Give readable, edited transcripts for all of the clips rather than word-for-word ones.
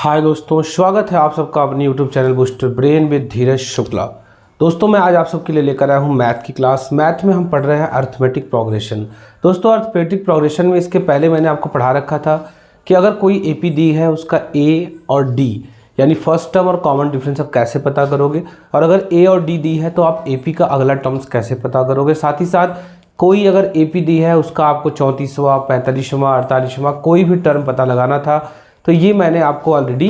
हाय दोस्तों, स्वागत है आप सबका अपने YouTube channel booster brain with Dheeraj Shukla. दोस्तों मैं आज आप सबके लिए लेकर आया हूँ मैथ की क्लास। मैथ में हम पढ़ रहे हैं अर्थमेटिक प्रोग्रेशन। दोस्तों अर्थमेटिक प्रोग्रेशन में इसके पहले मैंने आपको पढ़ा रखा था कि अगर कोई एपी दी है उसका ए और डी यानी फर्स्ट टर्म और कॉमन डिफरेंस आप कैसे पता करोगे, और अगर ए और डी दी है तो आप एपी का अगला टर्म्स कैसे पता करोगे। साथ ही साथ कोई अगर एपी दी है उसका आपको 34वां 45वां 48वां कोई भी टर्म पता लगाना था, तो ये मैंने आपको ऑलरेडी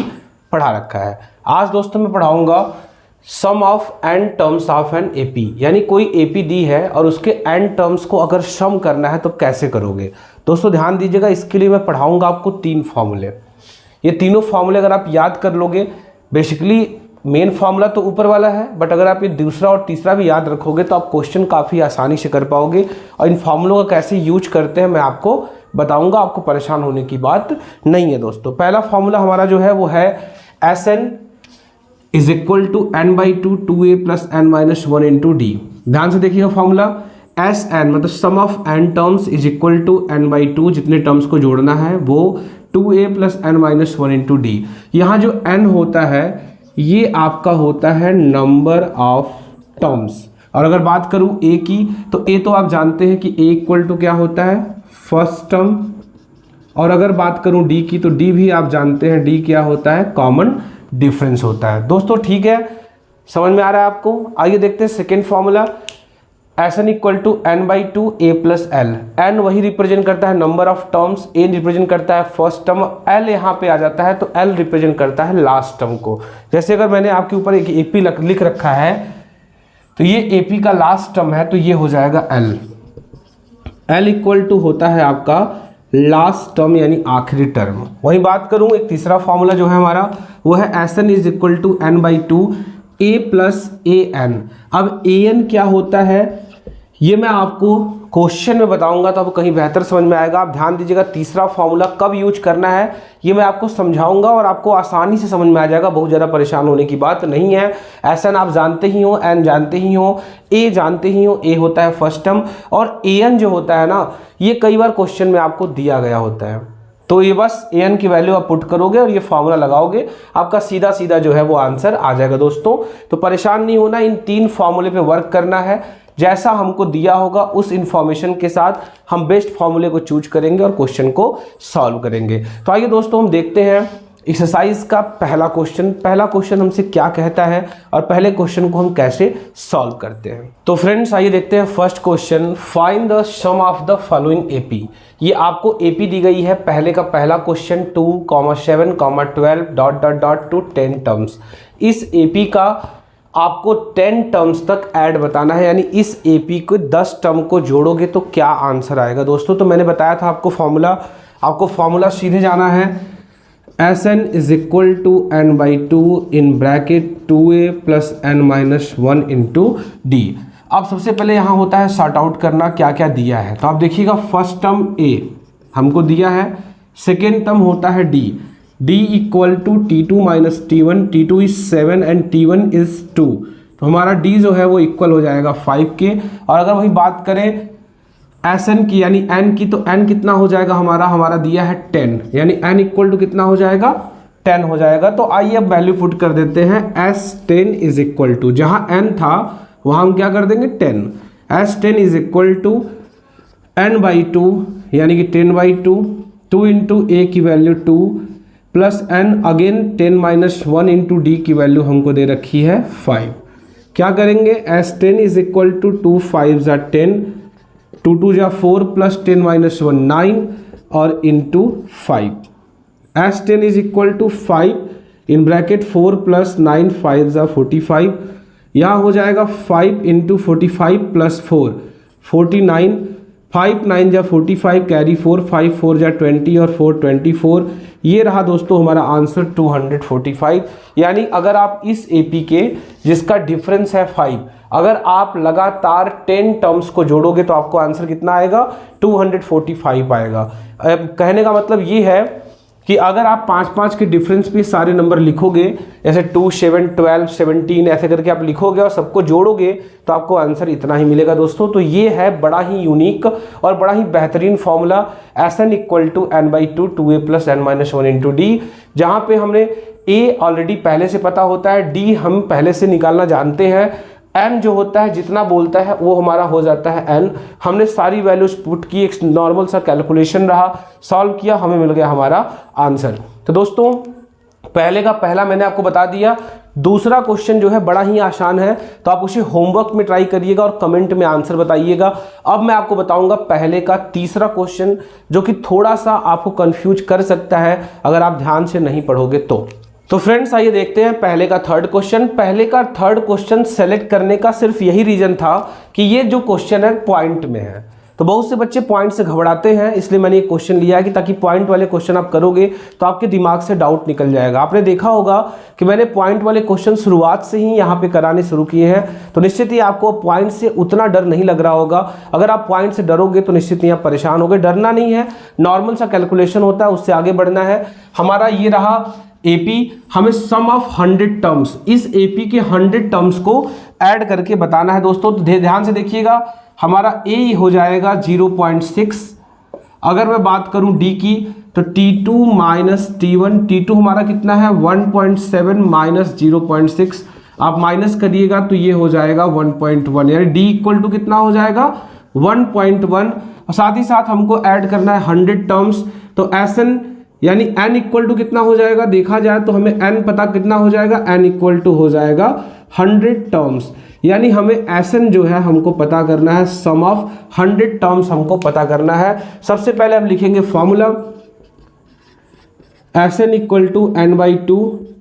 पढ़ा रखा है। आज दोस्तों मैं पढ़ाऊंगा sum of n terms of an AP, यानी कोई एपी दी है और उसके एन टर्म्स को अगर सम करना है तो कैसे करोगे। दोस्तों ध्यान दीजिएगा, इसके लिए मैं पढ़ाऊंगा आपको 3 फॉर्मूले। ये तीनों फॉर्मूले अगर आप याद कर लोगे, बेसिकली मेन फार्मूला तो ऊपर वाला है, बट अगर आप ये दूसरा और तीसरा भी याद रखोगे तो आप क्वेश्चन काफ़ी आसानी से कर पाओगे। और इन फार्मूलों का कैसे यूज करते हैं मैं आपको बताऊंगा, आपको परेशान होने की बात नहीं है। दोस्तों पहला फार्मूला हमारा जो है वो है S N is equal to N by two 2a plus N minus 1 into d. ध्यान से देखिएगा फॉर्मूला, एस एन मतलब sum of n terms is equal to N by two, जितने टर्म्स को जोड़ना है वो 2a plus N minus 1 into d. यहाँ जो n होता है ये आपका होता है नंबर ऑफ टर्म्स, और अगर बात करूं a की तो a तो आप जानते हैं कि a इक्वल टू क्या होता है फर्स्ट टर्म, और अगर बात करूं d की तो d भी आप जानते हैं d क्या होता है कॉमन डिफरेंस होता है। दोस्तों ठीक है, समझ में आ रहा है आपको। आइए देखते हैं second formula, S N equal to N by two A plus L. N वही रिप्रेजेंट करता है number of terms, A represent करता है फर्स्ट टर्म, एल यहाँ पे आ जाता है तो एल रिप्रेजेंट करता है लास्ट टर्म को। जैसे अगर मैंने आपके ऊपर एक एपी लिख रखा है तो ये एपी का लास्ट टर्म है तो ये हो जाएगा एल। एल इक्वल टू होता है आपका लास्ट टर्म यानी आखिरी टर्म। वही बात करूं एक तीसरा फॉर्मूला जो है हमारा वो है S N is equal to N by two A plus A N. अब ए एन क्या होता है ये मैं आपको क्वेश्चन में बताऊंगा तो आपको कहीं बेहतर समझ में आएगा। आप ध्यान दीजिएगा, तीसरा फॉर्मूला कब यूज करना है ये मैं आपको समझाऊंगा और आपको आसानी से समझ में आ जाएगा, बहुत ज़्यादा परेशान होने की बात नहीं है। एस एन आप जानते ही हो, एन जानते ही हो, ए जानते ही हो, ए होता है फर्स्ट टर्म, और ए एन जो होता है ना ये कई बार क्वेश्चन में आपको दिया गया होता है। तो ये बस ए एन की वैल्यू आप पुट करोगे और ये फॉर्मूला लगाओगे, आपका सीधा सीधा जो है वो आंसर आ जाएगा। दोस्तों तो परेशान नहीं होना, इन 3 फॉर्मूले पे वर्क करना है। जैसा हमको दिया होगा उस इंफॉर्मेशन के साथ हम बेस्ट फॉर्मूले को चूज करेंगे और क्वेश्चन को सॉल्व करेंगे। तो आइए दोस्तों हम देखते हैं एक्सरसाइज का पहला क्वेश्चन। पहला क्वेश्चन हमसे क्या कहता है और पहले क्वेश्चन को हम कैसे सॉल्व करते हैं। तो फ्रेंड्स आइए देखते हैं first question, find the sum of the following AP. ये आपको एपी दी गई है, पहले का पहला question 2, 7, 12 dot dot dot to 10 terms. इस एपी का आपको 10 टर्म्स तक ऐड बताना है, यानी इस एपी को 10 टर्म को जोड़ोगे तो क्या आंसर आएगा। दोस्तों तो मैंने बताया था आपको फॉर्मूला सीधे जाना है, S N is equal to N by two in bracket 2a plus N minus 1 into D. अब सबसे पहले यहाँ होता है सॉर्ट आउट करना क्या क्या दिया है। तो आप देखिएगा फर्स्ट टर्म a हमको दिया है, सेकेंड टर्म होता है d, d equal to T2 minus T1, T2 is 7 and T1 is 2। तो हमारा d जो है वो इक्वल हो जाएगा 5 के। और अगर वही बात करें एस एन की यानी n की, तो n कितना हो जाएगा हमारा दिया है 10, यानी n इक्वल टू कितना हो जाएगा 10 हो जाएगा। तो आइए अब वैल्यू पुट कर देते हैं, S10 इज इक्वल टू, जहाँ n था वहाँ हम क्या कर देंगे 10, S10 is equal to n by two यानी कि 10 बाई टू, 2 इंटू a की value 2 plus n again 10 minus 1 into D की वैल्यू हमको दे रखी है 5। क्या करेंगे, S10 इज इक्वल टू 2 5 जा 10, 2 2 जा 4 प्लस 10 माइनस 1 9 और into 5। S10 is equal to 5 in bracket 4 plus 9 5 जा 45। यहाँ हो जाएगा 5 इंटू 45 प्लस 4 49, 5 9 जा 45 कैरी 4, 5 4 जा 20 और 4 24। ये रहा दोस्तों हमारा आंसर 245। यानी अगर आप इस एपी के जिसका डिफरेंस है 5, अगर आप लगातार 10 टर्म्स को जोड़ोगे तो आपको आंसर कितना आएगा 245 आएगा। कहने का मतलब ये है कि अगर आप 5-5 के डिफरेंस पे सारे नंबर लिखोगे, जैसे 2, 7, 12, 17 ऐसे करके आप लिखोगे और सबको जोड़ोगे तो आपको आंसर इतना ही मिलेगा दोस्तों। तो ये है बड़ा ही यूनिक और बड़ा ही बेहतरीन formula Sn = n/2 2a + n-1 × d, जहाँ पे हमने a ऑलरेडी पहले से पता होता है, d हम पहले से निकालना जानते हैं, n जो होता है जितना बोलता है वो हमारा हो जाता है n। हमने सारी वैल्यूज पुट की, एक नॉर्मल सा कैलकुलेशन रहा, सॉल्व किया, हमें मिल गया हमारा आंसर। तो दोस्तों पहले का पहला मैंने आपको बता दिया। दूसरा क्वेश्चन जो है बड़ा ही आसान है, तो आप उसे होमवर्क में ट्राई करिएगा और कमेंट में आंसर बताइएगा। अब मैं आपको बताऊंगा पहले का तीसरा क्वेश्चन, जो कि थोड़ा सा आपको कंफ्यूज कर सकता है अगर आप ध्यान से नहीं पढ़ोगे तो फ्रेंड्स आइए देखते हैं पहले का थर्ड क्वेश्चन। पहले का थर्ड क्वेश्चन सेलेक्ट करने का सिर्फ यही रीजन था कि ये जो क्वेश्चन है पॉइंट में है, तो बहुत से बच्चे पॉइंट से घबराते हैं, इसलिए मैंने ये क्वेश्चन लिया है कि ताकि पॉइंट वाले क्वेश्चन आप करोगे तो आपके दिमाग से डाउट निकल जाएगा। आपने देखा होगा कि मैंने पॉइंट वाले क्वेश्चन शुरुआत से ही यहाँ पे कराने शुरू किए हैं, तो निश्चित ही आपको पॉइंट से उतना डर नहीं लग रहा होगा। अगर आप पॉइंट से डरोगे तो निश्चित ही आप परेशान होगे। डरना नहीं है, नॉर्मल सा कैलकुलेशन होता है, उससे आगे बढ़ना है। हमारा ये रहा एपी, हमें सम ऑफ 100 टर्म्स, इस एपी के 100 टर्म्स को ऐड करके बताना है दोस्तों। तो ध्यान से देखिएगा, हमारा ए हो जाएगा 0.6। अगर मैं बात करूं डी की तो T2 माइनस T1, T2 हमारा कितना है 1.7 माइनस 0.6, आप माइनस करिएगा तो ये हो जाएगा 1.1, यानी डी इक्वल टू कितना हो जाएगा 1.1। और साथ ही साथ हमको ऐड करना है 100 टर्म्स, तो Sn यानी n इक्वल टू कितना हो जाएगा, देखा जाए तो हमें n पता कितना हो जाएगा, n इक्वल टू हो जाएगा 100 टर्म्स, यानी हमें Sn जो है हमको पता करना है, सम ऑफ 100 टर्म्स हमको पता करना है। सबसे पहले हम लिखेंगे formula Sn = n/2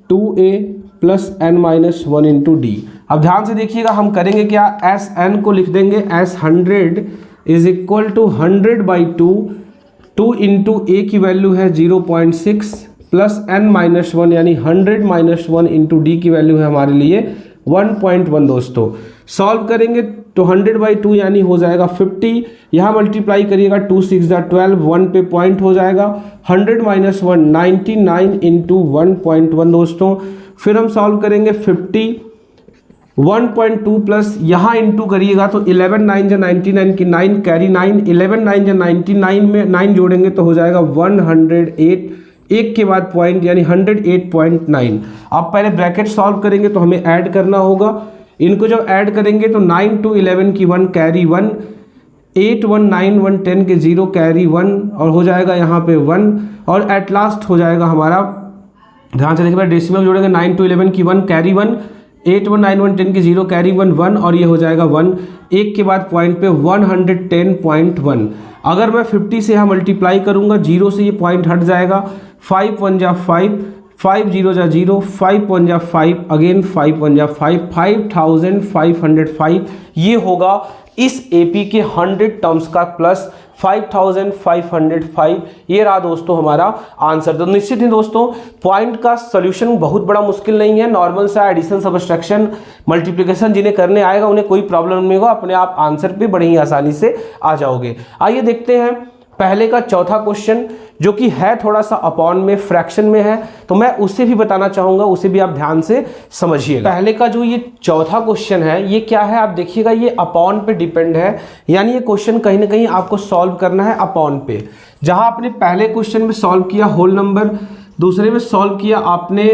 2a + n-1 × d। अब ध्यान से देखिएगा, हम करेंगे क्या, Sn को लिख देंगे as 100 = 100/2, 2 × a की वैल्यू है 0.6 प्लस n-1 यानी 100 - 1 × d की वैल्यू है हमारे लिए 1.1 दोस्तों। सॉल्व करेंगे तो 100/2 यानी हो जाएगा 50, यहाँ मल्टीप्लाई करिएगा 2 6 12, 1 पे पॉइंट हो जाएगा, 100 - 1 99 × 1.1 दोस्तों। फिर हम सॉल्व करेंगे 50, 1.2 प्लस यहाँ इंटू करिएगा तो 11 9 या 99 की 9 कैरी 9, 11 9 या 99 में 9 जोड़ेंगे तो हो जाएगा 108, एक के बाद पॉइंट यानी 108.9। अब पहले ब्रैकेट सॉल्व करेंगे तो हमें ऐड करना होगा, इनको जब ऐड करेंगे तो 9 2 11 की 1 कैरी 1, 8 1 9 1 10 के 0 कैरी 1 और हो जाएगा यहाँ पे 1, और एट लास्ट हो जाएगा हमारा, ध्यान से देखिए डेसिमल जोड़ेंगे 9 2 11 की 1 कैरी 1, 8 1 9 1 10 के 0 कैरी 1 1 और ये हो जाएगा 1, एक के बाद पॉइंट पे 110.1। अगर मैं 50 से यहाँ मल्टीप्लाई करूँगा, 0 से ये पॉइंट हट जाएगा, 5 1 जा 5, 5 0 जा 0, 5 1 जा 5, अगेन 5 1 जा 5, 5505। ये होगा इस एपी के 100 टर्म्स का प्लस 5505। ये रहा दोस्तों हमारा आंसर। तो निश्चित ही दोस्तों पॉइंट का सॉल्यूशन बहुत बड़ा मुश्किल नहीं है, नॉर्मल सा एडिशन सब्ट्रैक्शन मल्टीप्लिकेशन जिन्हें करने आएगा उन्हें कोई प्रॉब्लम नहीं होगा, अपने आप आंसर पे बड़ी ही आसानी से आ जाओगे। आइए देखते हैं पहले का चौथा क्वेश्चन, जो कि है थोड़ा सा अपॉन में, फ्रैक्शन में है, तो मैं उसे भी बताना चाहूंगा, उसे भी आप ध्यान से समझिएगा। पहले का जो ये चौथा क्वेश्चन है ये क्या है, आप देखिएगा ये अपॉन पे डिपेंड है, यानी ये क्वेश्चन कहीं ना कहीं आपको सॉल्व करना है अपॉन पे। जहां आपने पहले क्वेश्चन में सॉल्व किया होल नंबर, दूसरे में सॉल्व किया आपने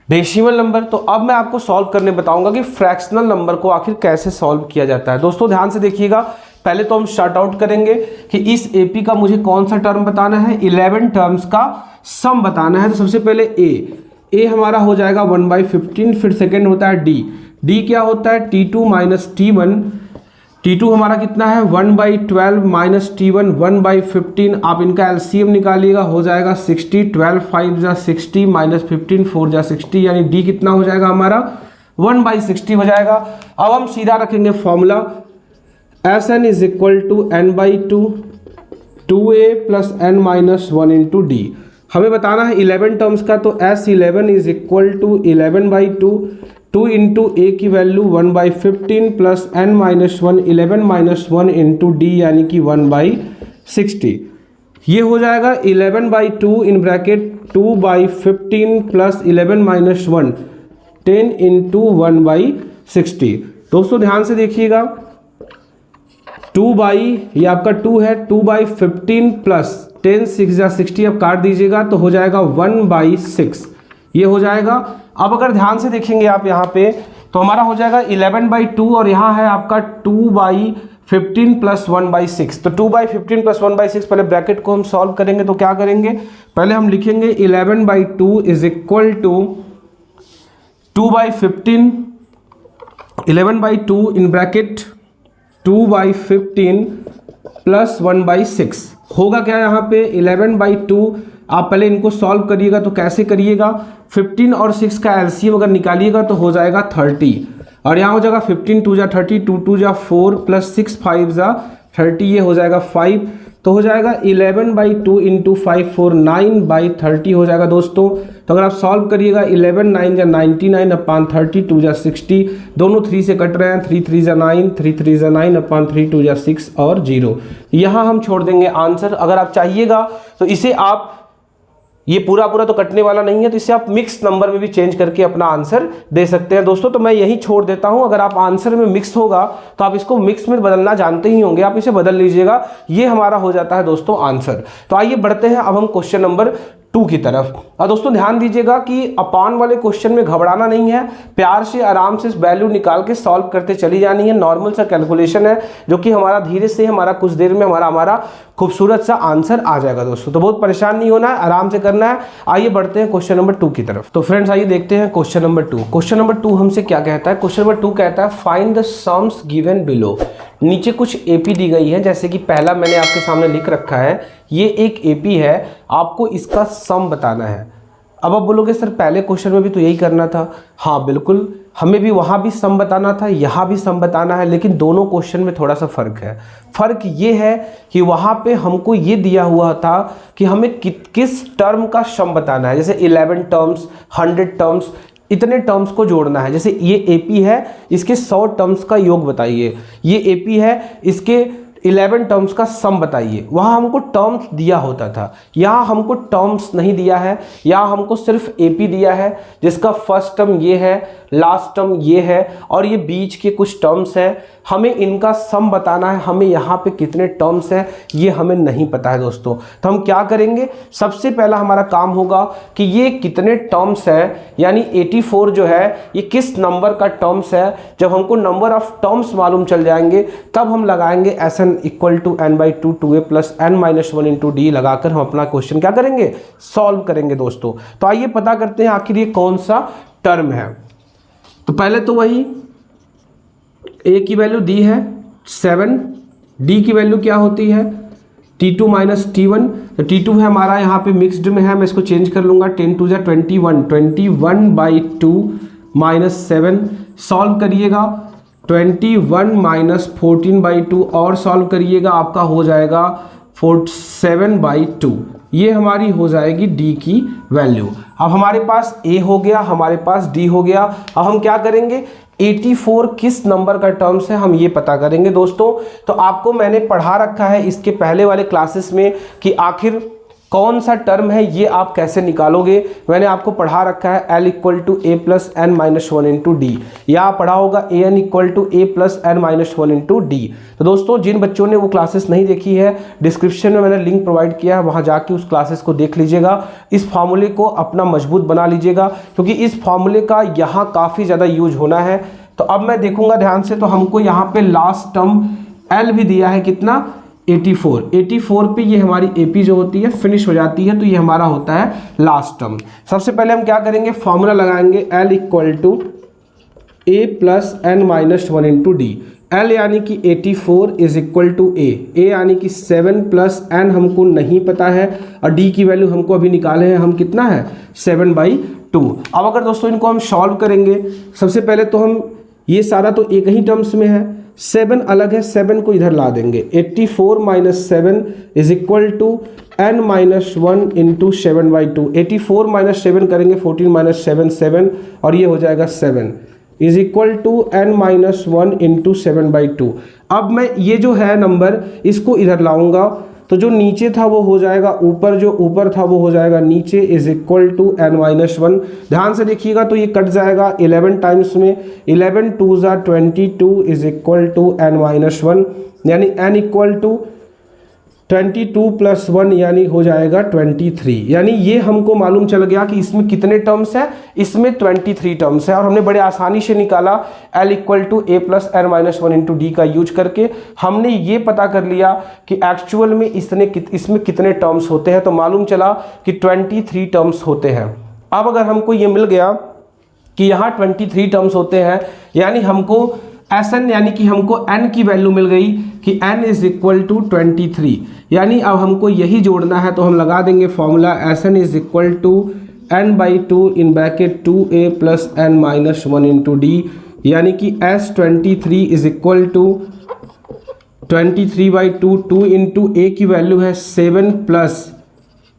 डेसिमल नंबर, तो अब मैं आपको सॉल्व करने बताऊंगा कि फ्रैक्शनल नंबर को आखिर कैसे सॉल्व किया जाता है। दोस्तों ध्यान से देखिएगा, पहले तो हम स्टार्ट आउट करेंगे कि इस एपी का मुझे कौन सा टर्म बताना है, 11 टर्म्स का सम बताना है। तो सबसे पहले ए हमारा हो जाएगा 1/15, फिर सेकेंड होता है डी क्या होता है T2 माइनस T1, T2 हमारा कितना है 1/12 माइनस T1 1/15, आप इनका एलसीएम निकालिएगा हो जाएगा 60, 12 5 जा 60 माइनस 15 4 जा 60, यानी डी कितना हो जाएगा हमारा 1/60 हो जाएगा। अब हम सीधा रखेंगे formula Sn = n/2 2a + n-1 × d। हमें बताना है 11 टर्म्स का, तो S11 = 11/2, 2 × a की वैल्यू 1/15 प्लस n-1 11 - 1 × d यानी कि 1/60। ये हो जाएगा 11/2 in bracket 2/15 plus 11 minus 1 10 into 1/60। दोस्तों ध्यान से देखिएगा, 2 बाई ये आपका 2 है, 2/15 प्लस 10 6 या 60 अब काट दीजिएगा तो हो जाएगा 1/6 ये हो जाएगा। अब अगर ध्यान से देखेंगे आप यहाँ पे तो हमारा हो जाएगा 11/2 और यहाँ है आपका 2/15 प्लस 1/6। तो 2/15 प्लस 1/6 पहले ब्रैकेट को हम सॉल्व करेंगे तो क्या करेंगे, पहले हम लिखेंगे 11/2 is equal to 2/15 11/2 in bracket 2/15 plus 1/6 होगा क्या यहाँ पे 11/2। आप पहले इनको सॉल्व करिएगा तो कैसे करिएगा, 15 और 6 का एलसीएम अगर निकालिएगा तो हो जाएगा 30 और यहाँ हो जाएगा 15 2 जा 30 2 2 जा 4 प्लस 6 5 जा 30 ये हो जाएगा 5 तो हो जाएगा 11/2 इंटू 5 4 9/30 हो जाएगा दोस्तों। तो अगर आप सॉल्व करिएगा 11 9 जा 99 अपान 30 2 जा 60 दोनों 3 से कट रहे हैं 3 3 जा 9 3 3 जा 9 अपान 3 2 जा 6 और 0 यहाँ हम छोड़ देंगे आंसर। अगर आप चाहिएगा तो इसे आप ये पूरा तो कटने वाला नहीं है तो इसे आप मिक्स नंबर में भी चेंज करके अपना आंसर दे सकते हैं दोस्तों। तो मैं यही छोड़ देता हूं, अगर आप आंसर में मिक्स होगा तो आप इसको मिक्स में बदलना जानते ही होंगे, आप इसे बदल लीजिएगा, ये हमारा हो जाता है दोस्तों आंसर। तो आइए बढ़ते हैं अब हम क्वेश्चन नंबर 2 की तरफ। और दोस्तों ध्यान दीजिएगा कि अपान वाले क्वेश्चन में घबराना नहीं है, प्यार से आराम से वैल्यू निकाल के सॉल्व करते चली जानी है। नॉर्मल सा कैलकुलेशन है जो कि हमारा धीरे से हमारा कुछ देर में हमारा खूबसूरत सा आंसर आ जाएगा दोस्तों। तो बहुत परेशान नहीं होना है, आराम से करना है। आइए बढ़ते हैं क्वेश्चन नंबर 2 की तरफ। तो फ्रेंड्स आइए देखते हैं क्वेश्चन नंबर 2। क्वेश्चन नंबर 2 हमसे क्या कहता है, क्वेश्चन नंबर 2 कहता है find the sums given below. नीचे कुछ एपी दी गई है, जैसे कि पहला मैंने आपके सामने लिख रखा है, ये एक एपी है, आपको इसका सम बताना है। अब आप बोलोगे सर पहले क्वेश्चन में भी तो यही करना था। हाँ बिल्कुल, हमें भी वहाँ भी सम बताना था, यहाँ भी सम बताना है, लेकिन दोनों क्वेश्चन में थोड़ा सा फ़र्क है। फ़र्क ये है कि वहाँ पे हमको ये दिया हुआ था कि हमें किस टर्म का सम बताना है, जैसे 11 टर्म्स 100 टर्म्स इतने टर्म्स को जोड़ना है। जैसे ये एपी है, इसके 100 टर्म्स का योग बताइए, ये एपी है, इसके 11 टर्म्स का सम बताइए। वहाँ हमको टर्म्स दिया होता था, यहाँ हमको टर्म्स नहीं दिया है, यहाँ हमको सिर्फ एपी दिया है जिसका फर्स्ट टर्म ये है, लास्ट टर्म ये है और ये बीच के कुछ टर्म्स हैं। हमें इनका सम बताना है, हमें यहाँ पे कितने टर्म्स हैं ये हमें नहीं पता है दोस्तों। तो हम क्या करेंगे, सबसे पहला हमारा काम होगा कि ये कितने टर्म्स है, यानी 84 जो है ये किस नंबर का टर्म्स है। जब हमको नंबर ऑफ टर्म्स मालूम चल जाएंगे तब हम लगाएंगे Sn equal to n/2 2a plus n-1 into D लगाकर हम अपना क्वेश्चन क्या करेंगे, सॉल्व करेंगे दोस्तों। तो आइए पता करते हैं आखिर ये कौन सा टर्म है। तो पहले तो वही a की वैल्यू दी है 7, d की वैल्यू क्या होती है t2 माइनस t1। तो t2 है हमारा यहाँ पे मिक्सड में है, मैं इसको चेंज कर लूँगा 10 2 जा 21 21/2 माइनस 7 सॉल्व करिएगा 21 माइनस 14/2 और सॉल्व करिएगा, आपका हो जाएगा 47/2। ये हमारी हो जाएगी d की वैल्यू। अब हमारे पास a हो गया, हमारे पास d हो गया। अब हम क्या करेंगे, 84 किस नंबर का टर्म्स है हम ये पता करेंगे दोस्तों। तो आपको मैंने पढ़ा रखा है इसके पहले वाले क्लासेस में कि आखिर कौन सा टर्म है ये आप कैसे निकालोगे। मैंने आपको पढ़ा रखा है L equal to a plus n-1 into D, या पढ़ा होगा an equal to a plus n-1 into D. तो दोस्तों जिन बच्चों ने वो क्लासेस नहीं देखी है, डिस्क्रिप्शन में मैंने लिंक प्रोवाइड किया है, वहाँ जाके उस क्लासेस को देख लीजिएगा। इस फार्मूले को अपना मजबूत बना लीजिएगा क्योंकि इस फार्मूले का यहाँ काफ़ी ज़्यादा यूज होना है। तो अब मैं देखूँगा ध्यान से, तो हमको यहाँ पे लास्ट टर्म L भी दिया है कितना 84 पे ये हमारी AP जो होती है फिनिश हो जाती है, तो ये हमारा होता है लास्ट टर्म। सबसे पहले हम क्या करेंगे, फॉर्मूला लगाएंगे L equal to a plus n-1 into D. L यानी कि 84 इज इक्वल टू a यानी कि 7 प्लस n हमको नहीं पता है और d की वैल्यू हमको अभी निकाले हैं हम कितना है 7/2। अब अगर दोस्तों इनको हम सॉल्व करेंगे, सबसे पहले तो हम ये सारा तो एक ही टर्म्स में है, 7 अलग है, 7 को इधर ला देंगे 84 minus 7 is equal to n-1 into 7/2। 84 minus 7 करेंगे 14 माइनस 7 7 और ये हो जाएगा 7 is equal to n-1 into 7/2। अब मैं ये जो है नंबर इसको इधर लाऊंगा तो जो नीचे था वो हो जाएगा ऊपर, जो ऊपर था वो हो जाएगा नीचे, इज इक्वल टू n-1। ध्यान से देखिएगा तो ये कट जाएगा 11 टाइम्स में, 11 2 ज़ा 22 इज इक्वल टू n-1, यानी n इक्वल टू 22 प्लस 1 यानी हो जाएगा 23। यानी ये हमको मालूम चल गया कि इसमें कितने टर्म्स है, इसमें 23 टर्म्स है। और हमने बड़े आसानी से निकाला L equal to a plus n-1 into D का यूज करके हमने ये पता कर लिया कि एक्चुअल में इसमें कितने टर्म्स होते हैं। तो मालूम चला कि 23 टर्म्स होते हैं। अब अगर हमको ये मिल गया कि यहाँ 23 टर्म्स होते हैं, यानी हमको Sn यानी कि हमको n की वैल्यू मिल गई कि n इज इक्वल टू 23। यानी अब हमको यही जोड़ना है, तो हम लगा देंगे formula Sn is equal to n/2 in bracket 2a plus n-1 into D, यानी कि S23 is equal to 23/2, 2 into a की वैल्यू है 7 प्लस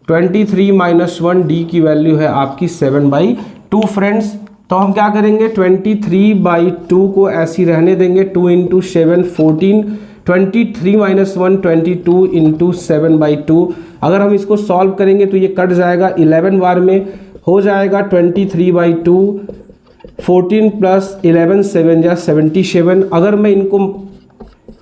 23 माइनस 1 डी की वैल्यू है आपकी 7/2 फ्रेंड्स। तो हम क्या करेंगे 23/2 को ऐसी रहने देंगे, 2 इंटू 7 14, 23 माइनस 1 22 इंटू 7/2। अगर हम इसको सॉल्व करेंगे तो ये कट जाएगा 11 बार में, हो जाएगा 23/2, 14 प्लस 11 7 या 77। अगर मैं इनको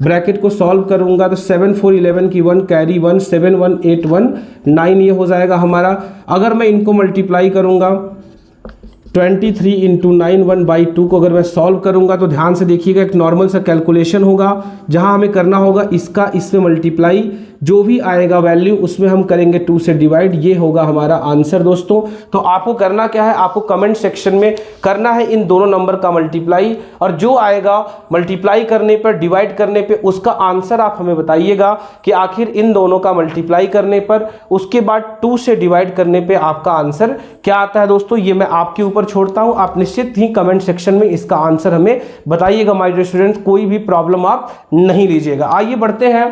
ब्रैकेट को सॉल्व करूंगा तो 7 4 11 की 1 कैरी 1, 7 1 8 1 9 ये हो जाएगा हमारा। अगर मैं इनको मल्टीप्लाई करूंगा 23 इंटू 9 1/2 को अगर मैं सॉल्व करूंगा तो ध्यान से देखिएगा, एक नॉर्मल सा कैलकुलेशन होगा जहां हमें करना होगा इसका इसमें मल्टीप्लाई, जो भी आएगा वैल्यू उसमें हम करेंगे 2 से डिवाइड, ये होगा हमारा आंसर दोस्तों। तो आपको करना क्या है, आपको कमेंट सेक्शन में करना है इन दोनों नंबर का मल्टीप्लाई, और जो आएगा मल्टीप्लाई करने पर डिवाइड करने पे उसका आंसर आप हमें बताइएगा कि आखिर इन दोनों का मल्टीप्लाई करने पर उसके बाद 2 से डिवाइड करने पे आपका आंसर क्या आता है दोस्तों। ये मैं आपके ऊपर छोड़ता हूं, आप निश्चित ही कमेंट सेक्शन में इसका आंसर हमें बताइएगा माय डियर स्टूडेंट्स, कोई भी प्रॉब्लम आप नहीं लीजिएगा। आइए बढ़ते हैं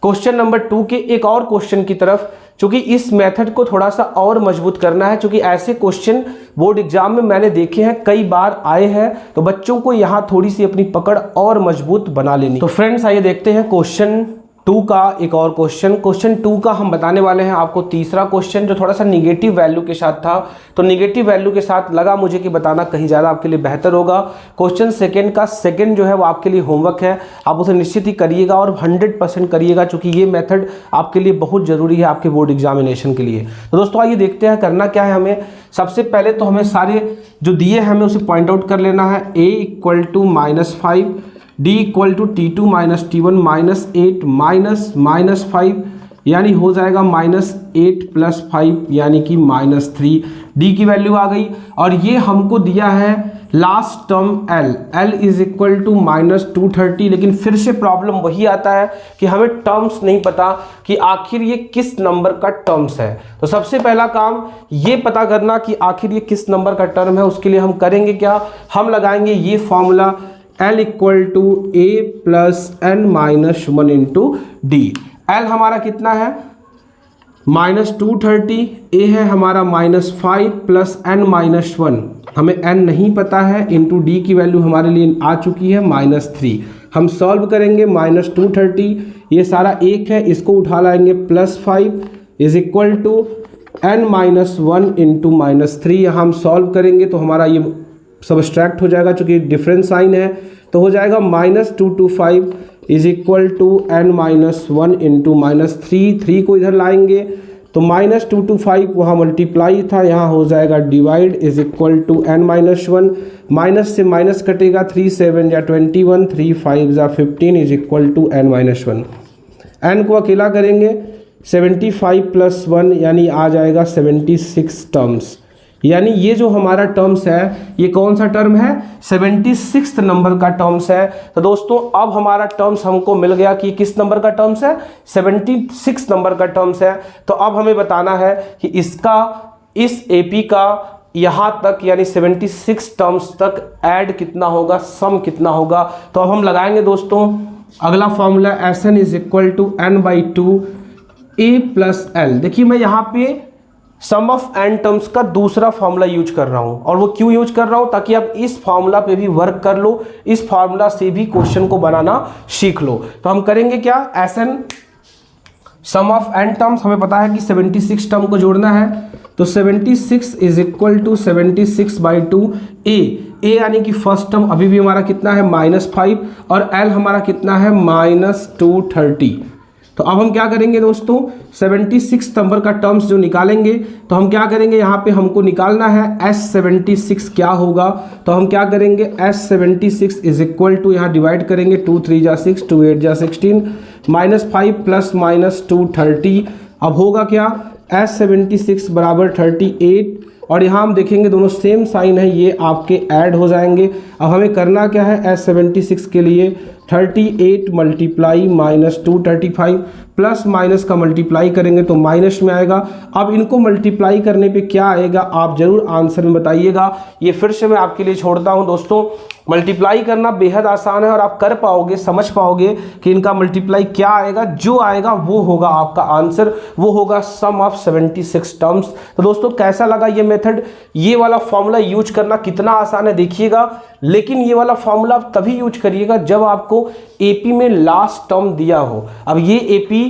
क्वेश्चन नंबर 2 के एक और क्वेश्चन की तरफ, क्योंकि इस मेथड को थोड़ा सा और मजबूत करना है, क्योंकि ऐसे क्वेश्चन बोर्ड एग्जाम में मैंने देखे हैं, कई बार आए हैं, तो बच्चों को यहां थोड़ी सी अपनी पकड़ और मजबूत बना लेनी। तो फ्रेंड्स आइए देखते हैं क्वेश्चन 2 का एक और क्वेश्चन। क्वेश्चन 2 का हम बताने वाले हैं आपको तीसरा क्वेश्चन, जो थोड़ा सा निगेटिव वैल्यू के साथ था। तो निगेटिव वैल्यू के साथ लगा मुझे कि बताना कहीं ज़्यादा आपके लिए बेहतर होगा। क्वेश्चन सेकंड का सेकंड जो है वो आपके लिए होमवर्क है, आप उसे निश्चित ही करिएगा और 100% करिएगा, क्योंकि ये मेथड आपके लिए बहुत ज़रूरी है आपके बोर्ड एग्जामिनेशन के लिए। तो दोस्तों आइए देखते हैं करना क्या है हमें। सबसे पहले तो हमें सारे जो दिए हैं हमें उसे पॉइंट आउट कर लेना है। a equal to -5, d equal to T2 minus T1 -8 -5, यानी हो जाएगा -8 प्लस 5 यानी कि -3। d की वैल्यू आ गई, और ये हमको दिया है last term l is equal to -230। लेकिन फिर से प्रॉब्लम वही आता है कि हमें टर्म्स नहीं पता कि आखिर ये किस नंबर का टर्म्स है। तो सबसे पहला काम ये पता करना कि आखिर ये किस नंबर का टर्म है। उसके लिए हम करेंगे क्या, हम लगाएंगे ये formula L equal to a plus n-1 into D. L हमारा कितना है -230, a है हमारा -5 प्लस n-1, हमें n नहीं पता है, इंटू डी की वैल्यू हमारे लिए आ चुकी है -3। हम सॉल्व करेंगे -230, ये सारा एक है, इसको उठा लाएंगे +5 is equal to n-1 into -3। यहाँ हम सॉल्व करेंगे तो हमारा ये सब्सट्रैक्ट हो जाएगा, चूंकि डिफरेंस साइन है, तो हो जाएगा -225 is equal to n-1 into -3 को इधर लाएंगे तो -225 वहाँ मल्टीप्लाई था, यहाँ हो जाएगा divide is equal to n-1, minus से माइनस कटेगा, 3 7 या 21, 3 5 या 15 is equal to n-1। n को अकेला करेंगे 75 प्लस 1 यानी आ जाएगा 76 टर्म्स। यानी ये जो हमारा टर्म्स है ये कौन सा टर्म है, 76 नंबर का टर्म्स है। तो दोस्तों अब हमारा टर्म्स हमको मिल गया कि किस नंबर का टर्म्स है, 76 नंबर का टर्म्स है। तो अब हमें बताना है कि इसका इस एपी का यहाँ तक यानी 76 टर्म्स तक ऐड कितना होगा, सम कितना होगा। तो अब हम लगाएंगे दोस्तों अगला formula Sn is equal to n/2 a plus l। देखिए मैं यहाँ पे सम ऑफ n टर्म्स का दूसरा फॉर्मूला यूज कर रहा हूं, और वो क्यों यूज कर रहा हूं, ताकि आप इस फॉर्मूला पे भी वर्क कर लो, इस फॉर्मूला से भी क्वेश्चन को बनाना सीख लो। तो हम करेंगे क्या, Sn sum of n terms हमें पता है कि 76 टर्म को जोड़ना है, तो 76 इज इक्वल टू 76/2 ए यानी कि फर्स्ट टर्म अभी भी हमारा कितना है -5 और l हमारा कितना है -230। तो अब हम क्या करेंगे दोस्तों, 76 नंबर का टर्म्स जो निकालेंगे तो हम क्या करेंगे, यहाँ पे हमको निकालना है S76 क्या होगा। तो हम क्या करेंगे, S76 इज इक्वल टू, यहाँ डिवाइड करेंगे 2 3 जा 6 2 8 जा 16 -5 प्लस -230। अब होगा क्या, S76 बराबर 38 और यहाँ हम देखेंगे दोनों सेम साइन है, ये आपके ऐड हो जाएंगे। अब हमें करना क्या है, S76 के लिए 38 मल्टीप्लाई -235 प्लस माइनस का मल्टीप्लाई करेंगे तो माइनस में आएगा। अब इनको मल्टीप्लाई करने पे क्या आएगा आप जरूर आंसर में बताइएगा। ये फिर से मैं आपके लिए छोड़ता हूँ दोस्तों, मल्टीप्लाई करना बेहद आसान है और आप कर पाओगे, समझ पाओगे कि इनका मल्टीप्लाई क्या आएगा। जो आएगा वो होगा आपका आंसर, वो होगा सम ऑफ 76 टर्म्स। तो दोस्तों कैसा लगा ये मेथड, ये वाला फॉर्मूला यूज करना कितना आसान है देखिएगा। लेकिन ये वाला फॉर्मूला आप तभी यूज करिएगा जब आपको एपी में लास्ट टर्म दिया हो। अब ये एपी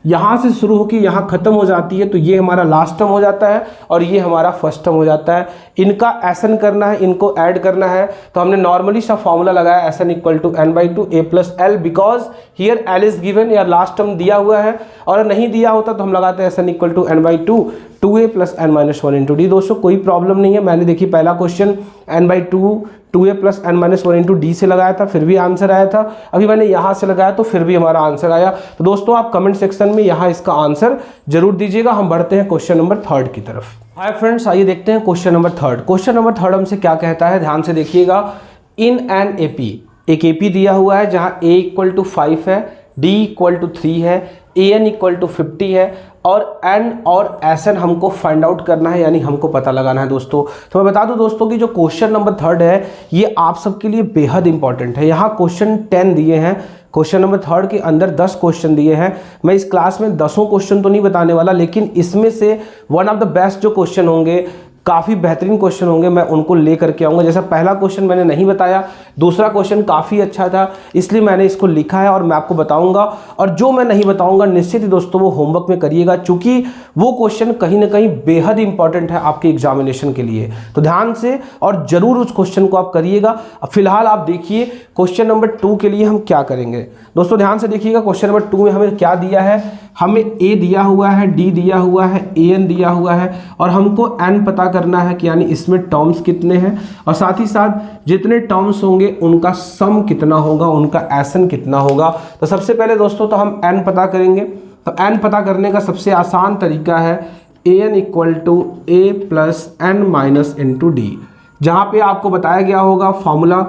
यहाँ से शुरू होकर यहाँ खत्म हो जाती है, तो ये हमारा लास्ट टर्म हो जाता है और ये हमारा फर्स्ट टर्म हो जाता है। इनका एसन करना है, इनको ऐड करना है, तो हमने नॉर्मली सा फॉर्मूला लगाया S n equal to n/2 a plus l, because here l is given, या लास्ट टर्म दिया हुआ है। और नहीं दिया होता तो हम लगाते हैं S n equal to n/2 2a plus n-1 into d. दोस्तों कोई प्रॉब्लम नहीं है, मैंने देखिए पहला question n/2 2a plus n-1 into D से लगाया था, फिर भी आंसर आया था। अभी मैंने यहाँ से लगाया तो फिर भी हमारा आंसर आया। तो दोस्तों आप कमेंट सेक्शन में यहाँ इसका आंसर जरूर दीजिएगा। हम बढ़ते हैं क्वेश्चन नंबर 3 की तरफ। हाय फ्रेंड्स, आइए देखते हैं क्वेश्चन नंबर 3। क्वेश्चन नंबर 3 हमसे क्या कहता है, ध्यान से देखिएगा। इन एन एपी, एक एपी दिया हुआ है जहाँ a इक्वल टू 5 है, d इक्वल टू 3 है, an इक्वल टू 50 है और n और Sn हमको फाइंड आउट करना है, यानी हमको पता लगाना है दोस्तों। तो मैं बता दूं दोस्तों कि जो क्वेश्चन नंबर 3 है ये आप सबके लिए बेहद इंपॉर्टेंट है। यहाँ क्वेश्चन 10 दिए हैं, क्वेश्चन नंबर 3 के अंदर 10 क्वेश्चन दिए हैं। मैं इस क्लास में 10 क्वेश्चन तो नहीं बताने वाला, लेकिन इसमें से वन ऑफ द बेस्ट जो क्वेश्चन होंगे, काफ़ी बेहतरीन क्वेश्चन होंगे, मैं उनको ले करके आऊँगा। जैसा पहला क्वेश्चन मैंने नहीं बताया, दूसरा क्वेश्चन काफ़ी अच्छा था इसलिए मैंने इसको लिखा है और मैं आपको बताऊंगा। और जो मैं नहीं बताऊंगा निश्चित ही दोस्तों वो होमवर्क में करिएगा, क्योंकि वो क्वेश्चन कहीं ना कहीं बेहद इंपॉर्टेंट है आपके एग्जामिनेशन के लिए। तो ध्यान से और जरूर उस क्वेश्चन को आप करिएगा। फिलहाल आप देखिए क्वेश्चन नंबर 2 के लिए हम क्या करेंगे। दोस्तों ध्यान से देखिएगा, क्वेश्चन नंबर 2 में हमें क्या दिया है, हमें a दिया हुआ है, d दिया हुआ है, an दिया हुआ है और हमको n पता करना है कि यानी इसमें टर्म्स कितने हैं और साथ ही साथ जितने टर्म्स होंगे उनका सम कितना होगा, उनका एसन कितना होगा। तो सबसे पहले दोस्तों तो हम n पता करेंगे। तो n पता करने का सबसे आसान तरीका है an equal to a plus n minus into D. जहाँ पे आपको बताया गया होगा फॉर्मूला,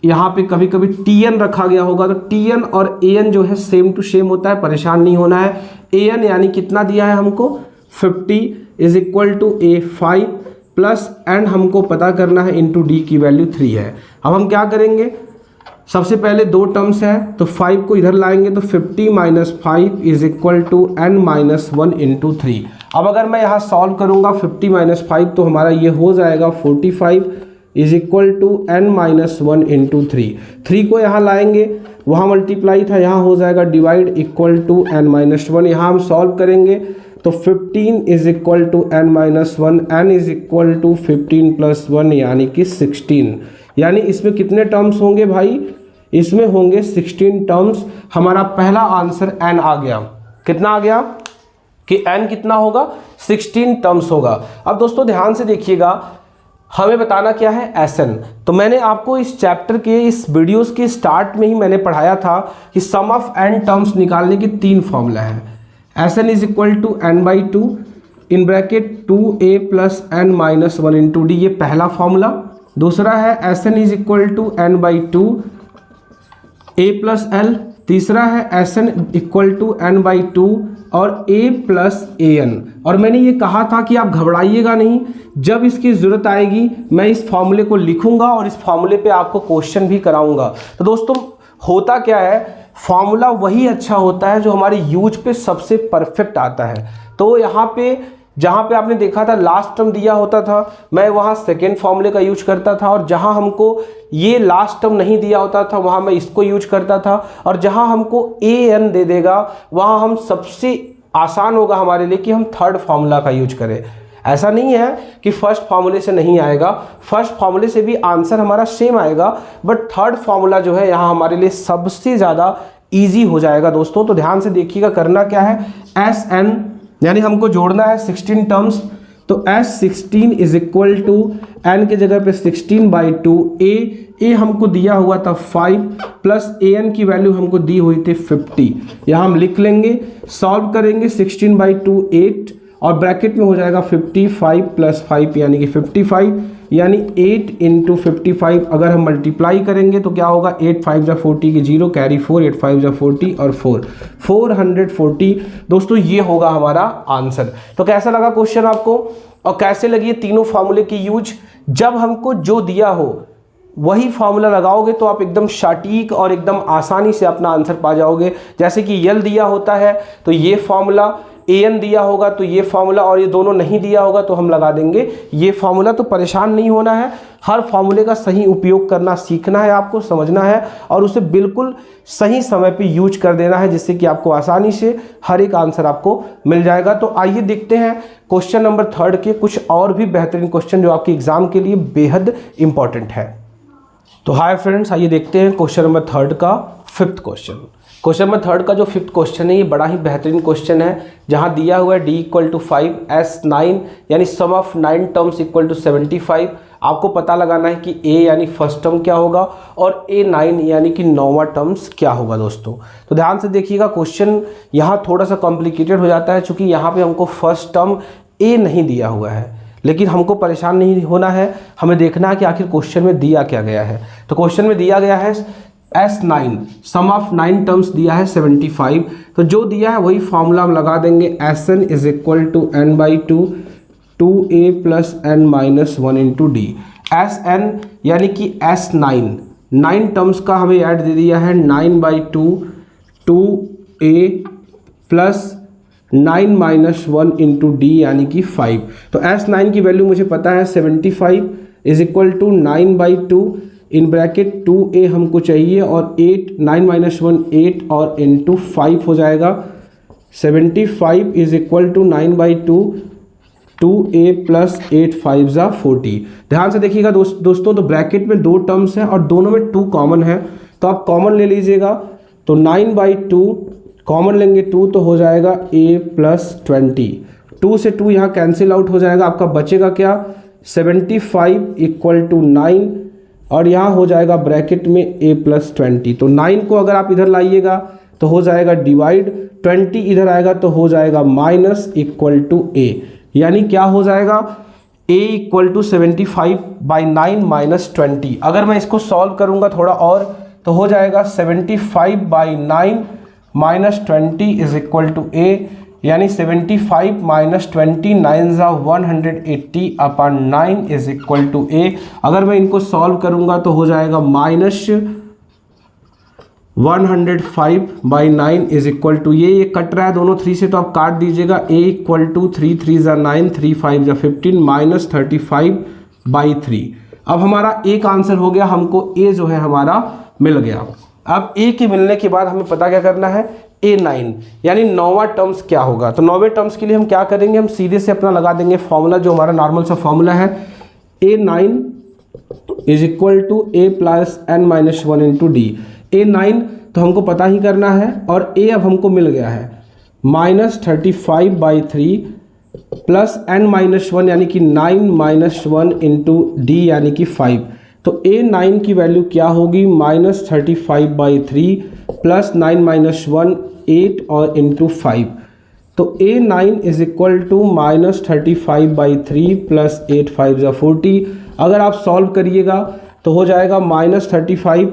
यहाँ पे कभी कभी tn रखा गया होगा, तो tn और an जो है सेम टू सेम होता है, परेशान नहीं होना है। an यानी कितना दिया है हमको 50 is equal to a5 plus n हमको पता करना है इंटू डी की वैल्यू 3 है। अब हम क्या करेंगे, सबसे पहले 2 टर्म्स है तो 5 को इधर लाएंगे तो 50 minus 5 is equal to n minus 1 into 3। अब अगर मैं यहाँ सॉल्व करूँगा 50 माइनस 5 तो हमारा ये हो जाएगा 45 is equal to n minus 1 into 3 को यहाँ लाएंगे, वहाँ मल्टीप्लाई था, यहाँ हो जाएगा divide equal to n minus 1। यहाँ हम सॉल्व करेंगे तो 15 is equal to n minus 1, n is equal to 15 plus 1 यानी कि 16। यानी इसमें कितने टर्म्स होंगे भाई, इसमें होंगे 16 टर्म्स। हमारा पहला आंसर n आ गया। कितना आ गया कि n कितना होगा, 16 टर्म्स होगा। अब दोस्तों ध्यान से देखिएगा, हमें बताना क्या है एसन। तो मैंने आपको इस चैप्टर के इस वीडियोस के स्टार्ट में ही मैंने पढ़ाया था कि सम ऑफ n टर्म्स निकालने के 3 फॉर्मूला है। S n is equal to n/2 in bracket 2a plus n minus 1 into d, ये पहला फॉर्मूला। दूसरा है S n is equal to n/2 a plus l। तीसरा है एसन इक्वल टू n/2 और a प्लस an। और मैंने ये कहा था कि आप घबराइएगा नहीं, जब इसकी ज़रूरत आएगी मैं इस फॉर्मूले को लिखूंगा और इस फॉर्मूले पे आपको क्वेश्चन भी कराऊंगा। तो दोस्तों होता क्या है, फॉर्मूला वही अच्छा होता है जो हमारे यूज पे सबसे परफेक्ट आता है। तो यहाँ पे जहाँ पे आपने देखा था लास्ट टर्म दिया होता था, मैं वहाँ सेकेंड फॉर्मूले का यूज करता था, और जहाँ हमको ये लास्ट टर्म नहीं दिया होता था वहाँ मैं इसको यूज करता था, और जहाँ हमको an दे देगा वहाँ हम सबसे आसान होगा हमारे लिए कि हम थर्ड फार्मूला का यूज करें। ऐसा नहीं है कि फर्स्ट फार्मूले से नहीं आएगा, फर्स्ट फार्मूले से भी आंसर हमारा सेम आएगा, बट थर्ड फार्मूला जो है यहाँ हमारे लिए सबसे ज़्यादा ईजी हो जाएगा दोस्तों। तो ध्यान से देखिएगा, करना क्या है, एस एन यानी हमको जोड़ना है 16 टर्म्स। तो S16 is equal to N के जगह पे 16/2 ए हमको दिया हुआ था 5 प्लस an की वैल्यू हमको दी हुई थी 50। यहाँ हम लिख लेंगे, सॉल्व करेंगे, 16/2 8 और ब्रैकेट में हो जाएगा 55 प्लस 5 यानी कि 55, यानी 8 इंटू 55 अगर हम मल्टीप्लाई करेंगे तो क्या होगा, 8 5 जा 40 की 0 कैरी 4, 8 5 जा 40 और 440। दोस्तों ये होगा हमारा आंसर। तो कैसा लगा क्वेश्चन आपको और कैसे लगी ये तीनों फार्मूले की यूज? जब हमको जो दिया हो वही फार्मूला लगाओगे तो आप एकदम सटीक और एकदम आसानी से अपना आंसर पा जाओगे। जैसे कि यल दिया होता है तो ये फार्मूला, an दिया होगा तो ये फार्मूला, और ये दोनों नहीं दिया होगा तो हम लगा देंगे ये फार्मूला। तो परेशान नहीं होना है, हर फार्मूले का सही उपयोग करना सीखना है, आपको समझना है और उसे बिल्कुल सही समय पे यूज कर देना है, जिससे कि आपको आसानी से हर एक आंसर आपको मिल जाएगा। तो आइए देखते हैं क्वेश्चन नंबर 3 के कुछ और भी बेहतरीन क्वेश्चन जो आपके एग्जाम के लिए बेहद इंपॉर्टेंट है। तो हाय फ्रेंड्स, आइए देखते हैं क्वेश्चन नंबर 3 का 5th क्वेश्चन। क्वेश्चन नंबर 3 का जो 5th क्वेश्चन है ये बड़ा ही बेहतरीन क्वेश्चन है, जहां दिया हुआ है d = 5 S9 यानी सम ऑफ 9 टर्म्स इक्वल टू 75। आपको पता लगाना है कि a यानी फर्स्ट टर्म क्या होगा और A9 यानी कि 9वां टर्म्स क्या होगा दोस्तों। तो ध्यान से देखिएगा, क्वेश्चन यहाँ थोड़ा सा कॉम्प्लिकेटेड हो जाता है, चूँकि यहाँ पे हमको फर्स्ट टर्म a नहीं दिया हुआ है, लेकिन हमको परेशान नहीं होना है, हमें देखना है कि आखिर क्वेश्चन में दिया क्या गया है। तो क्वेश्चन में दिया गया है S9 सम ऑफ 9 टर्म्स दिया है 75। तो जो दिया है वही फॉर्मूला हम लगा देंगे, Sn is equal to n/2 2a plus n-1 into D. Sn यानी कि S9 9 टर्म्स का हमें ऐड दे दिया है 9/2 2a प्लस 9-1 इंटू डी यानी कि 5। तो S9 की वैल्यू मुझे पता है 75 is equal to 9/2 in bracket 2a हमको चाहिए और 8 9-1 8 और इंटू 5 हो जाएगा। 75 is equal to 9/2 2a plus 8 5 जा 40। ध्यान से देखिएगा दोस्तों, तो ब्रैकेट में 2 टर्म्स हैं और दोनों में 2 कॉमन है, तो आप कॉमन ले लीजिएगा। तो 9/2 कॉमन लेंगे 2 तो हो जाएगा a प्लस 20, 2 से 2 यहाँ कैंसिल आउट हो जाएगा, आपका बचेगा क्या 75 इक्वल टू 9 और यहाँ हो जाएगा ब्रैकेट में a प्लस 20। तो 9 को अगर आप इधर लाइएगा तो हो जाएगा डिवाइड, 20 इधर आएगा तो हो जाएगा माइनस इक्वल टू a, यानी क्या हो जाएगा a इक्वल टू 75/9 माइनस 20। अगर मैं इसको सॉल्व करूँगा थोड़ा और तो हो जाएगा 75/9 minus 20 is equal to a, यानी 75 माइनस 20 9 जा 180/9 इज इक्वल टू a। अगर मैं इनको सॉल्व करूंगा तो हो जाएगा माइनस 105/9 इज इक्वल टू ये कट रहा है दोनों 3 से तो आप काट दीजिएगा। a इक्वल टू 3 3 जा 9 3 5 जा 15 माइनस 35/3। अब हमारा एक आंसर हो गया, हमको a जो है हमारा मिल गया। अब a के मिलने के बाद हमें पता क्या करना है, A9 यानी 9वां टर्म्स क्या होगा। तो 9वें टर्म्स के लिए हम क्या करेंगे, हम सीधे से अपना लगा देंगे फॉर्मूला, जो हमारा नॉर्मल सा फॉर्मूला है, A9 is equal to a plus n-1 into D. A9 तो हमको पता ही करना है और a अब हमको मिल गया है -35/3 प्लस n-1 यानी कि 9-1 इंटू डी यानी कि 5। तो A9 की वैल्यू क्या होगी, -35/3 प्लस 9-1 8 और इंटू 5। तो A9 is equal to -35/3 plus 8 5 जा 40। अगर आप सॉल्व करिएगा तो हो जाएगा -35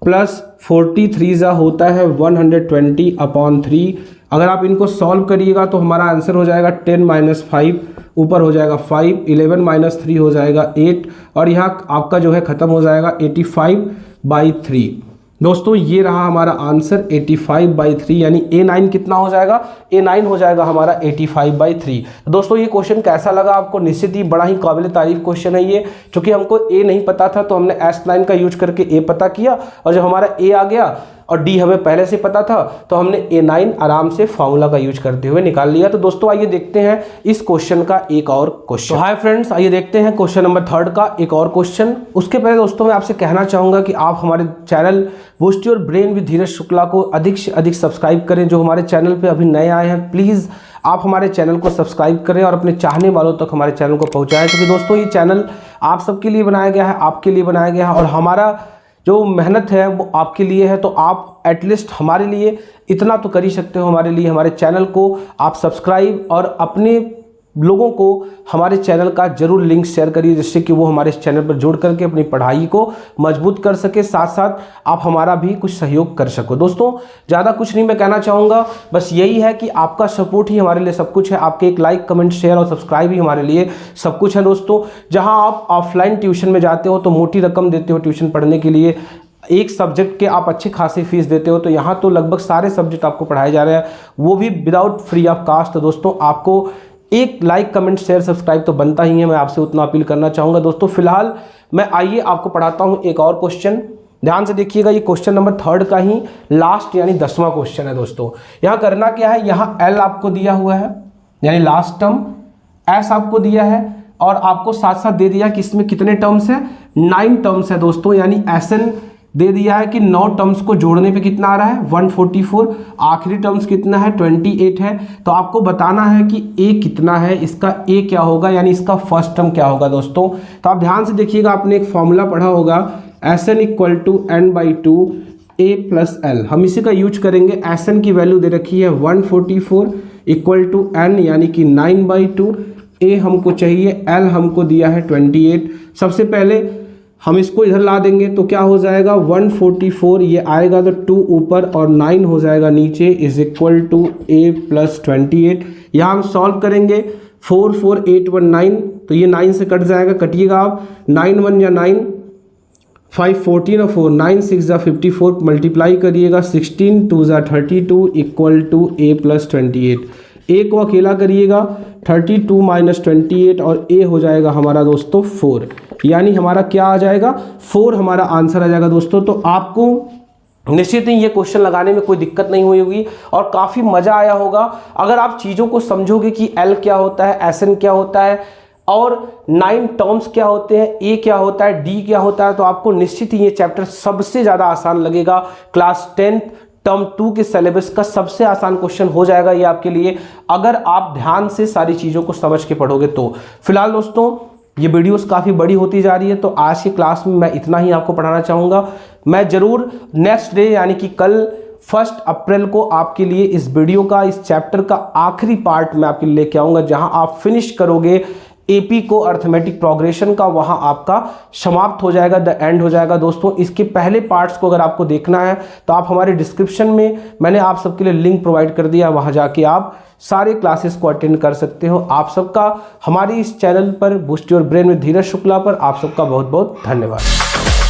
प्लस 43 जा होता है 120/3। अगर आप इनको सॉल्व करिएगा तो हमारा आंसर हो जाएगा 10 - 5, ऊपर हो जाएगा 5, 11 - 3 हो जाएगा 8 और यहाँ आपका जो है ख़त्म हो जाएगा 85/3। दोस्तों ये रहा हमारा आंसर 85/3, यानी A9 कितना हो जाएगा, A9 हो जाएगा हमारा 85/3। दोस्तों ये क्वेश्चन कैसा लगा आपको, निश्चित ही बड़ा ही काबिल तारीफ क्वेश्चन है ये, क्योंकि हमको A नहीं पता था तो हमने S9 का यूज करके A पता किया और जब हमारा A आ गया और डी हमें पहले से पता था, तो हमने A9 आराम से फॉर्मूला का यूज करते हुए निकाल लिया। तो दोस्तों आइए देखते हैं इस क्वेश्चन का एक और क्वेश्चन। तो हाय फ्रेंड्स, आइए देखते हैं क्वेश्चन नंबर 3 का एक और क्वेश्चन। उसके पहले दोस्तों मैं आपसे कहना चाहूँगा कि आप हमारे channel boost your brain with Dheeraj Shukla को अधिक से अधिक सब्सक्राइब करें। जो हमारे चैनल पर अभी नए आए हैं, प्लीज़ आप हमारे चैनल को सब्सक्राइब करें और अपने चाहने वालों तक हमारे चैनल को पहुंचाएं, क्योंकि दोस्तों ये चैनल आप सबके लिए बनाया गया है, आपके लिए बनाया गया है और हमारा जो मेहनत है वो आपके लिए है। तो आप एटलीस्ट हमारे लिए इतना तो कर ही सकते हो, हमारे लिए हमारे चैनल को आप सब्सक्राइब और अपने लोगों को हमारे चैनल का जरूर लिंक शेयर करिए, जिससे कि वो हमारे इस चैनल पर जुड़ करके अपनी पढ़ाई को मजबूत कर सके, साथ साथ आप हमारा भी कुछ सहयोग कर सको। दोस्तों ज़्यादा कुछ नहीं मैं कहना चाहूँगा, बस यही है कि आपका सपोर्ट ही हमारे लिए सब कुछ है। आपके एक लाइक, कमेंट, शेयर और सब्सक्राइब ही हमारे लिए सब कुछ है। दोस्तों जहाँ आप ऑफलाइन ट्यूशन में जाते हो तो मोटी रकम देते हो ट्यूशन पढ़ने के लिए, एक सब्जेक्ट के आप अच्छी खासी फीस देते हो, तो यहाँ तो लगभग सारे सब्जेक्ट आपको पढ़ाए जा रहे हैं, वो भी विदाउट फ्री ऑफ कास्ट। तो दोस्तों आपको एक लाइक, कमेंट, शेयर, सब्सक्राइब तो बनता ही है, मैं आपसे उतना अपील करना चाहूँगा। दोस्तों फिलहाल मैं आइए आपको पढ़ाता हूँ एक और क्वेश्चन। ध्यान से देखिएगा, ये क्वेश्चन नंबर 3 का ही लास्ट यानी 10वां क्वेश्चन है। दोस्तों यहाँ करना क्या है, यहाँ L आपको दिया हुआ है यानी लास्ट टर्म, S आपको दिया है और आपको साथ साथ दे दिया कि इसमें कितने टर्म्स है, 9 टर्म्स है दोस्तों। यानी SN दे दिया है कि 9 टर्म्स को जोड़ने पे कितना आ रहा है 144, आखिरी टर्म्स कितना है 28 है। तो आपको बताना है कि A कितना है, इसका A क्या होगा यानी इसका फर्स्ट टर्म क्या होगा। दोस्तों तो आप ध्यान से देखिएगा, आपने एक फॉर्मूला पढ़ा होगा SN = n/2 A + L। हम इसी का यूज करेंगे। SN की वैल्यू दे रखी है 144 = n यानी कि 9/2, A हमको चाहिए, L हमको दिया है 28। सबसे पहले हम इसको इधर ला देंगे तो क्या हो जाएगा 144, ये आएगा तो 2 ऊपर और 9 हो जाएगा नीचे, = A + 28। यहाँ हम सॉल्व करेंगे 4 4 8 1 9, तो ये 9 से कट जाएगा, कटिएगा आप, 9 1 या 9, 5 14 और 4 9 6 54, मल्टीप्लाई करिएगा 16 2 32 = A + 28। A को अकेला करिएगा 32 - 28 और A हो जाएगा हमारा दोस्तों 4, यानी हमारा क्या आ जाएगा 4 हमारा आंसर आ जाएगा। दोस्तों तो आपको निश्चित ही ये क्वेश्चन लगाने में कोई दिक्कत नहीं हुई होगी और काफ़ी मज़ा आया होगा अगर आप चीज़ों को समझोगे कि L क्या होता है, SN क्या होता है और 9 टर्म्स क्या होते हैं, A क्या होता है, D क्या होता है। तो आपको निश्चित ही ये चैप्टर सबसे ज़्यादा आसान लगेगा। क्लास 10 टर्म 2 के सिलेबस का सबसे आसान क्वेश्चन हो जाएगा ये आपके लिए, अगर आप ध्यान से सारी चीज़ों को समझ के पढ़ोगे तो। फिलहाल दोस्तों ये वीडियोस काफ़ी बड़ी होती जा रही है, तो आज की क्लास में मैं इतना ही आपको पढ़ाना चाहूँगा। मैं ज़रूर नेक्स्ट डे यानी कि कल 1 अप्रैल को आपके लिए इस वीडियो का, इस चैप्टर का आखिरी पार्ट मैं आपके लिए लेके आऊँगा, जहाँ आप फिनिश करोगे AP को अर्थमेटिक प्रोग्रेशन का, वहां आपका समाप्त हो जाएगा, द एंड हो जाएगा। दोस्तों इसके पहले पार्ट्स को अगर आपको देखना है तो आप हमारे डिस्क्रिप्शन में मैंने आप सबके लिए लिंक प्रोवाइड कर दिया, वहां जाके आप सारे क्लासेस को अटेंड कर सकते हो। आप सबका हमारे इस चैनल पर boost your brain with Dheeraj Shukla पर आप सबका बहुत बहुत धन्यवाद।